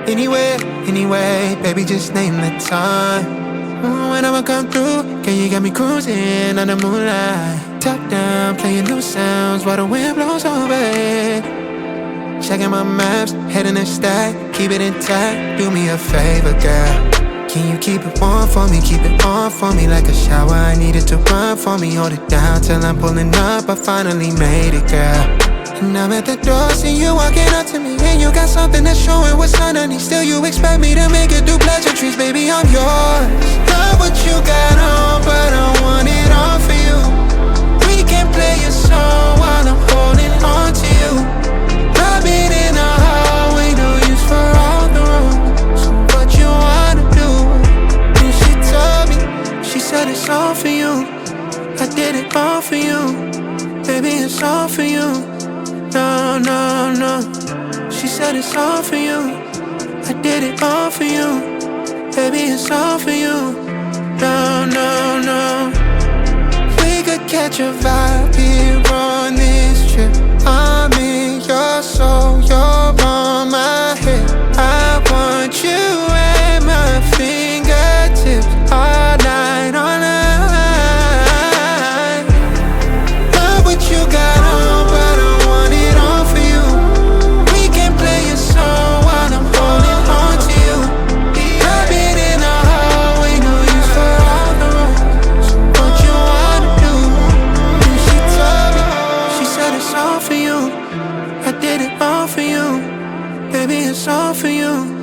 Anywhere, anyway, baby, just name the time. When I'ma come through, girl, you got me cruising under moonlight. Top down, playing new sounds while the wind blows overhead. Checking my maps, heading the stack, keep it intact. Do me a favor, girl. Can you keep it warm for me, keep it on for me like a shower? I need it to run for me, hold it down till I'm pulling up. I finally made it, girl. And I'm at the door, see you walking up to me, and you got something that's showing what's underneath. Still you expect me to make it through pleasantries, baby, I'm yours. Love what you got on, but I want it all for you. We can play a song while I'm holding on to you. Rubbing in the hallway, no use for all the rules. So what you wanna do? And she told me, she said it's all for you. I did it all for you, baby, it's all for you. No, no, no. She said it's all for you. I did it all for you, baby, it's all for you. No, no, no. We could catch a vibe here on this trip. I'm in your soul, you're on my head. I want you at my fingertips all night, all night. Love what you got on, but I want it all for you. We can play a song while I'm holding on to you. Rubbing in the hallway, no use for all the rules. So what you wanna do? And she told me, she said it's all for you. I did it all for you, baby, it's all for you.